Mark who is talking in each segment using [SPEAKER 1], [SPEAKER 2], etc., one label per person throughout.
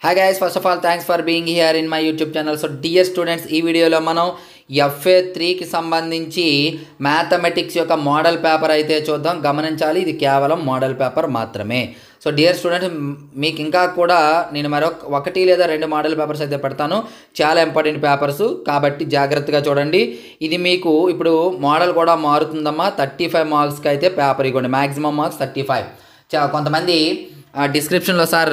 [SPEAKER 1] Hi guys, first of all thanks for being here in my YouTube channel. So dear students, ఈ వీడియోలో మనం FA3కి సంబంధించి mathematics యొక్క model paper అయితే చూద్దాం. గమనించాలి, ఇది కేవలం మోడల్ పేపర్ మాత్రమే. సో డియర్ స్టూడెంట్స్, మీకు ఇంకా కూడా నేను ఒకటి లేదా రెండు మోడల్ పేపర్స్ అయితే పెడతాను. చాలా ఇంపార్టెంట్ పేపర్స్ కాబట్టి జాగ్రత్తగా చూడండి. ఇది మీకు ఇప్పుడు మోడల్ కూడా మారుతుందమ్మా. 35 మార్క్స్కి అయితే పేపర్ ఇవ్వండి. Maximum marks 35. కొంతమంది డిస్క్రిప్షన్లో సార్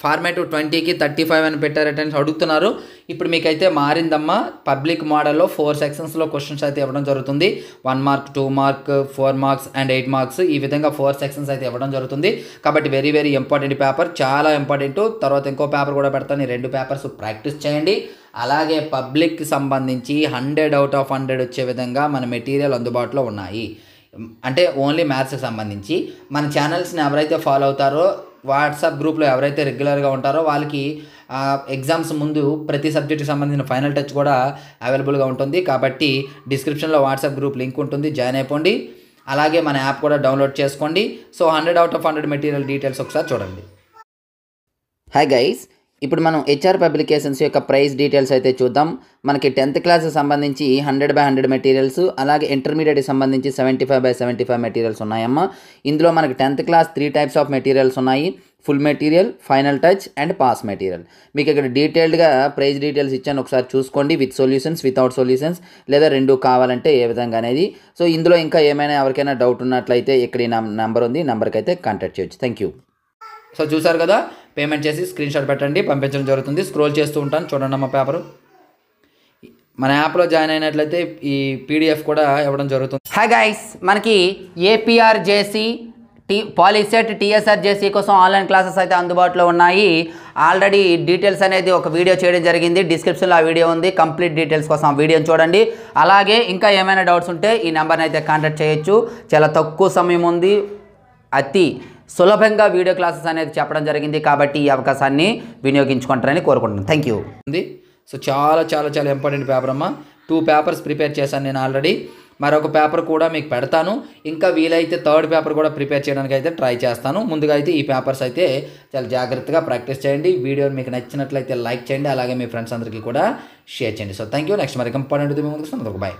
[SPEAKER 1] ఫార్మేట్ 20కి 35 అని పెట్టారటని అడుగుతున్నారు. ఇప్పుడు మీకైతే మారిందమ్మా. పబ్లిక్ మోడల్లో 4 సెక్షన్స్లో క్వశ్చన్స్ అయితే ఇవ్వడం జరుగుతుంది. 1 mark, 2 mark, 4 marks and 8 marks, ఈ విధంగా 4 సెక్షన్స్ అయితే ఇవ్వడం జరుగుతుంది. కాబట్టి వెరీ వెరీ ఇంపార్టెంట్ పేపర్, చాలా ఇంపార్టెంట్. తర్వాత ఇంకో పేపర్ కూడా పెడతాను. ఈ 2 పేపర్స్ ప్రాక్టీస్ చేయండి. అలాగే పబ్లిక్కి సంబంధించి 100 out of 100 వచ్చే విధంగా మన మెటీరియల్ అందుబాటులో ఉన్నాయి. అంటే ఓన్లీ మ్యాథ్స్కి సంబంధించి మన ఛానల్స్ని ఎవరైతే ఫాలో అవుతారో, వాట్సాప్ గ్రూప్లో ఎవరైతే రెగ్యులర్గా ఉంటారో వాళ్ళకి ఎగ్జామ్స్ ముందు ప్రతి సబ్జెక్ట్కి సంబంధించిన ఫైనల్ టచ్ కూడా అవైలబుల్గా ఉంటుంది. కాబట్టి డిస్క్రిప్షన్లో వాట్సాప్ గ్రూప్ లింక్ ఉంటుంది, జాయిన్ అయిపోండి. అలాగే మన యాప్ కూడా డౌన్లోడ్ చేసుకోండి. So 100 out of 100 material details ఒకసారి చూడండి. హాయ్ గైస్, ఇప్పుడు మనం HR పబ్లికేషన్స్ యొక్క ప్రైస్ డీటెయిల్స్ అయితే చూద్దాం. మనకి 10th క్లాస్కి సంబంధించి 100/100 మెటీరియల్స్, అలాగే ఇంటర్మీడియట్కి సంబంధించి 75/75 మెటీరియల్స్ ఉన్నాయమ్మా. ఇందులో మనకి 10th class 3 types of materials ఉన్నాయి. Full material, final touch and pass material. మీకు ఇక్కడ డీటెయిల్డ్గా ప్రైస్ డీటెయిల్స్ ఇచ్చాను, ఒకసారి చూసుకోండి. విత్ సొల్యూషన్స్, వితౌట్ సొల్యూషన్స్, లేదా రెండు కావాలంటే ఏ విధంగా అనేది. సో ఇందులో ఇంకా ఏమైనా ఎవరికైనా డౌట్ ఉన్నట్లయితే ఇక్కడ ఈ నెంబర్ ఉంది, నెంబర్కి అయితే కాంటాక్ట్ చేయొచ్చు. Thank you. సో చూసారు కదా, పేమెంట్ చేసి స్క్రీన్ షాట్ పెట్టండి, పంపించడం జరుగుతుంది. స్క్రోల్ చేస్తూ ఉంటాను, చూడండి అమ్మ పేపరు. మన యాప్లో జాయిన్ అయినట్లయితే ఈ PDF కూడా ఇవ్వడం జరుగుతుంది.
[SPEAKER 2] హాయ్ గైస్, మనకి APRJC పాలిసెట్ TSRJC కోసం ఆన్లైన్ క్లాసెస్ అయితే అందుబాటులో ఉన్నాయి. ఆల్రెడీ డీటెయిల్స్ అనేది ఒక వీడియో చేయడం జరిగింది. డిస్క్రిప్షన్లో ఆ వీడియో ఉంది. కంప్లీట్ డీటెయిల్స్ కోసం ఆ వీడియోని చూడండి. అలాగే ఇంకా ఏమైనా డౌట్స్ ఉంటే ఈ నెంబర్ని అయితే కాంటాక్ట్ చేయొచ్చు. చాలా తక్కువ సమయం ఉంది, అతి సులభంగా వీడియో క్లాసెస్ అనేది చెప్పడం జరిగింది. కాబట్టి ఈ అవకాశాన్ని వినియోగించుకుంటారని కోరుకుంటున్నాను. Thank you.
[SPEAKER 1] సో చాలా చాలా చాలా ఇంపార్టెంట్ పేపర్ అమ్మా. 2 పేపర్స్ ప్రిపేర్ చేశాను నేను ఆల్రెడీ. మరొక పేపర్ కూడా మీకు పెడతాను. ఇంకా వీలైతే 3rd పేపర్ కూడా ప్రిపేర్ చేయడానికి అయితే ట్రై చేస్తాను. ముందుగా అయితే ఈ పేపర్స్ అయితే చాలా జాగ్రత్తగా ప్రాక్టీస్ చేయండి. వీడియో మీకు నచ్చినట్లయితే లైక్ చేయండి, అలాగే మీ ఫ్రెండ్స్ అందరికీ కూడా షేర్ చేయండి. So thank you. నెక్స్ట్ మరి ఇంపార్టెంట్ ముందుకు వస్తాను. బాయ్.